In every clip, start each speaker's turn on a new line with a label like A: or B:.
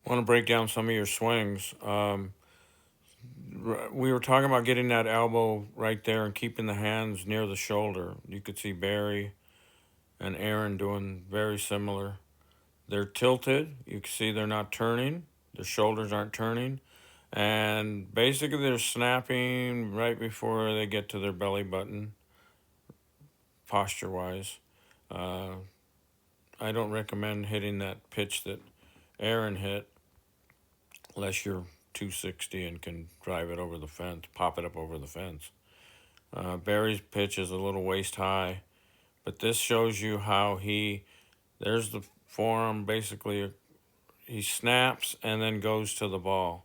A: want to break down some of your swings. We were talking about getting that elbow right there and keeping the hands near the shoulder. You could see Barry and Aaron doing very similar. They're tilted. You can see they're not turning. Their shoulders aren't turning. And basically, they're snapping right before they get to their belly button, posture wise. Uh, I don't recommend hitting that pitch that Aaron hit unless you're 260 and can drive it over the fence, pop it up over the fence. Barry's pitch is a little waist high, but this shows you how there's the forearm, basically, he snaps and then goes to the ball.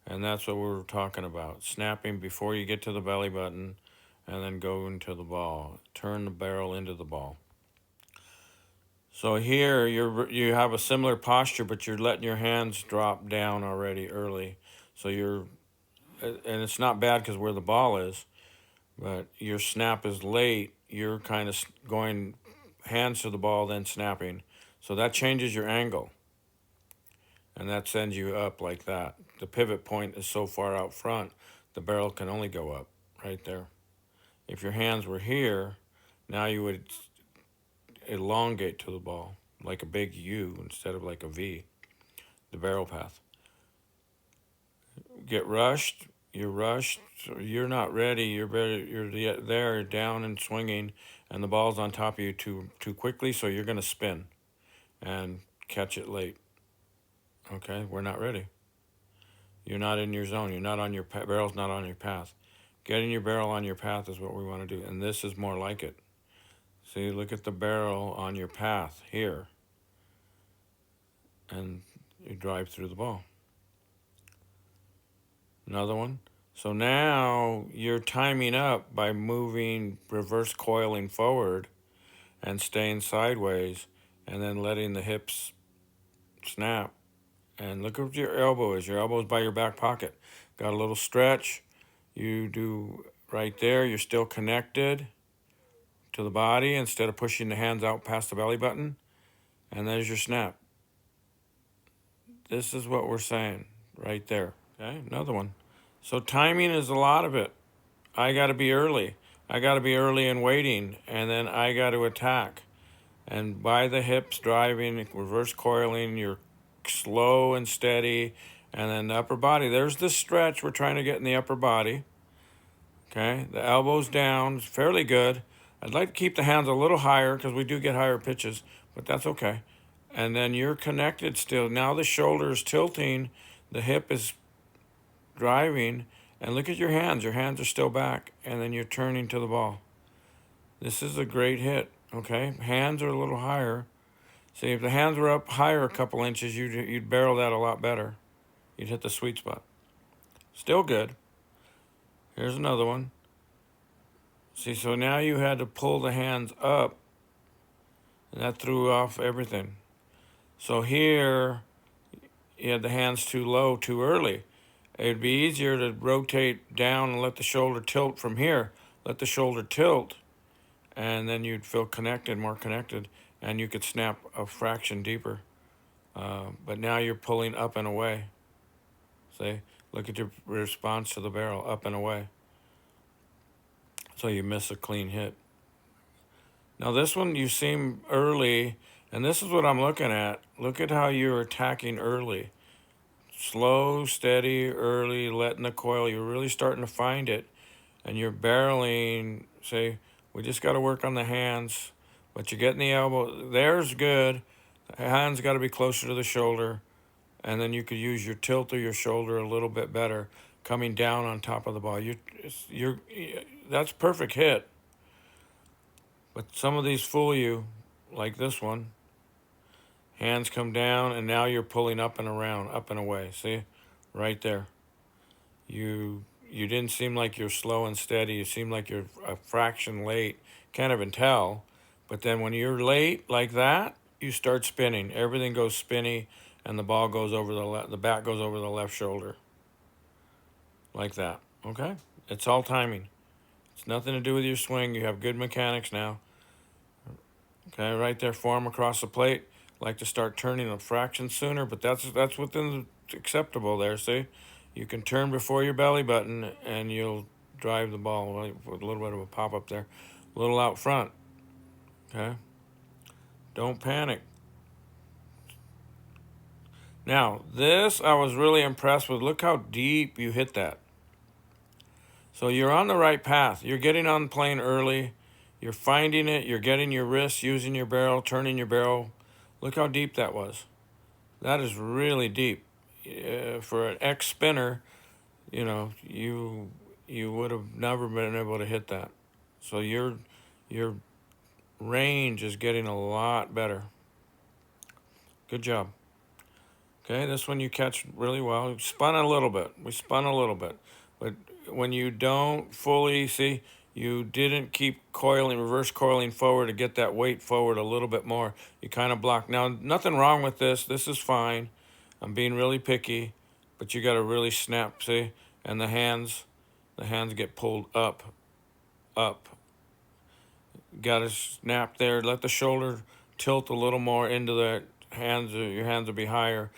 A: And that's what we were talking about. Snapping before you get to the belly button and then go into the ball. Turn the barrel into the ball. So here you have a similar posture, but you're letting your hands drop down already early. So and it's not bad because where the ball is, but your snap is late. You're kind of going hands to the ball, then snapping. So that changes your angle. And that sends you up like that. The pivot point is so far out front, the barrel can only go up right there. If your hands were here, now you would elongate to the ball like a big U instead of like a V, the barrel path. Get rushed, you're not ready, you're there, down and swinging, and the ball's on top of you too quickly, so you're going to spin and catch it late. Okay, we're not ready. You're not in your zone. You're not on your barrel's not on your path. Getting your barrel on your path is what we want to do, and this is more like it. See, look at the barrel on your path here, and you drive through the ball. Another one. So now you're timing up by moving, reverse coiling forward, and staying sideways, and then letting the hips snap. And look at what your elbow is. Your elbow is by your back pocket. Got a little stretch. You do right there. You're still connected to the body instead of pushing the hands out past the belly button. And there's your snap. This is what we're saying right there. Okay, another one. So timing is a lot of it. I got to be early. I got to be early and waiting, and then I got to attack. And by the hips, driving, reverse coiling, you're slow and steady. And then the upper body. There's the stretch we're trying to get in the upper body. Okay, the elbows down, fairly good. I'd like to keep the hands a little higher because we do get higher pitches, but that's okay. And then you're connected still. Now the shoulder is tilting, the hip is driving, and look at your hands. Your hands are still back, and then you're turning to the ball. This is a great hit, okay? Hands are a little higher. See, if the hands were up higher a couple inches, you'd barrel that a lot better. You'd hit the sweet spot. Still good. Here's another one. See, so now you had to pull the hands up, and that threw off everything. So here, you had the hands too low too early. It'd be easier to rotate down and let the shoulder tilt from here. Let the shoulder tilt, and then you'd feel connected, more connected, and you could snap a fraction deeper. But now you're pulling up and away. See, look at your response to the barrel, up and away. So you miss a clean hit. Now this one you seem early, and this is what I'm looking at. Look at how you're attacking early. Slow, steady, early, letting the coil. You're really starting to find it, and you're barreling. Say, we just got to work on the hands, but you're getting the elbow. There's good. The hands got to be closer to the shoulder, and then you could use your tilt of your shoulder a little bit better, coming down on top of the ball. That's perfect hit. But some of these fool you, like this one. Hands come down, and now you're pulling up and around, up and away. See? Right there. You didn't seem like you're slow and steady. You seem like you're a fraction late. Can't even tell. But then when you're late like that, you start spinning. Everything goes spinny, and the ball goes over the bat goes over the left shoulder. Like that. Okay? It's all timing. It's nothing to do with your swing. You have good mechanics now. Okay, right there, form across the plate. like to start turning a fraction sooner, but that's within the acceptable there. See, you can turn before your belly button, and you'll drive the ball with a little bit of a pop up there, a little out front. Okay, don't panic. Now this I was really impressed with. Look how deep you hit that. So you're on the right path. You're getting on the plane early. You're finding it. You're getting your wrists, using your barrel, turning your barrel. Look how deep that was. That is really deep. For an ex spinner, you would have never been able to hit that. So your range is getting a lot better. Good job. Okay, this one you catch really well. We spun a little bit. But when you don't fully see, you didn't keep coiling, reverse coiling forward to get that weight forward a little bit more. You kind of block. Now, nothing wrong with this. This is fine. I'm being really picky, but you got to really snap, see? And the hands get pulled up. Got to snap there. Let the shoulder tilt a little more into the hands. Your hands will be higher.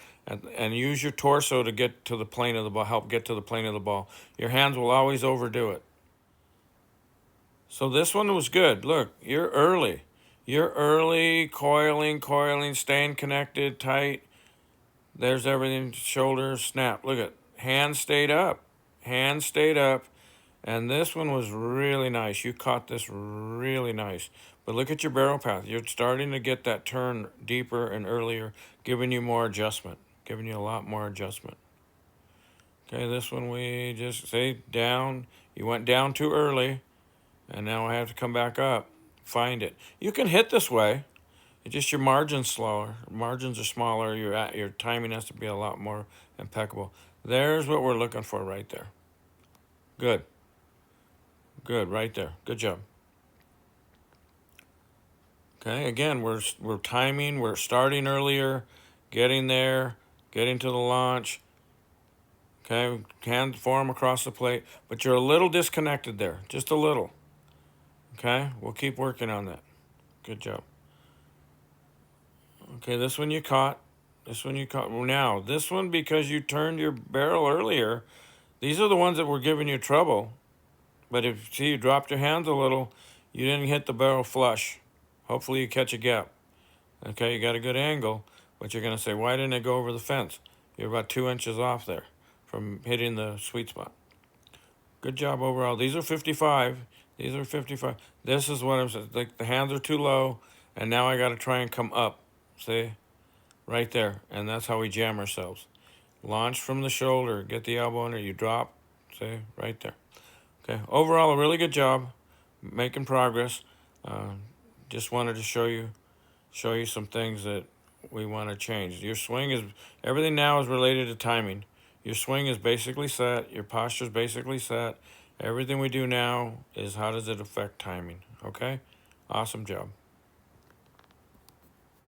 A: And use your torso to get to the plane of the ball, help get to the plane of the ball. Your hands will always overdo it. So this one was good. Look, you're early. You're early, coiling, staying connected, tight. There's everything, shoulders, snap. Look at, hands stayed up. And this one was really nice. You caught this really nice. But look at your barrel path. You're starting to get that turn deeper and earlier, giving you more adjustment. Giving you a lot more adjustment. Okay, this one we just say down. You went down too early, and now I have to come back up. Find it. You can hit this way. It's just your margins slower. Margins are smaller. Your timing has to be a lot more impeccable. There's what we're looking for right there. Good. Good, right there. Good job. Okay, again, we're timing. We're starting earlier, getting there. Getting to the launch. Okay, hand form across the plate, but you're a little disconnected there, just a little. Okay, we'll keep working on that. Good job. Okay, this one you caught. Now, this one, because you turned your barrel earlier, these are the ones that were giving you trouble. But if you dropped your hands a little, you didn't hit the barrel flush. Hopefully you catch a gap. Okay, you got a good angle. But you're going to say, why didn't it go over the fence? You're about 2 inches off there from hitting the sweet spot. Good job overall. These are 55. This is what I'm saying. Like the hands are too low, and now I got to try and come up. See? Right there. And that's how we jam ourselves. Launch from the shoulder. Get the elbow under. You drop. See? Right there. Okay. Overall, a really good job. Making progress. Just wanted to show you some things that we want to change. Your swing is, everything now is related to timing. Your swing is basically set. Your posture is basically set. Everything we do now is how does it affect timing. Okay? Awesome job.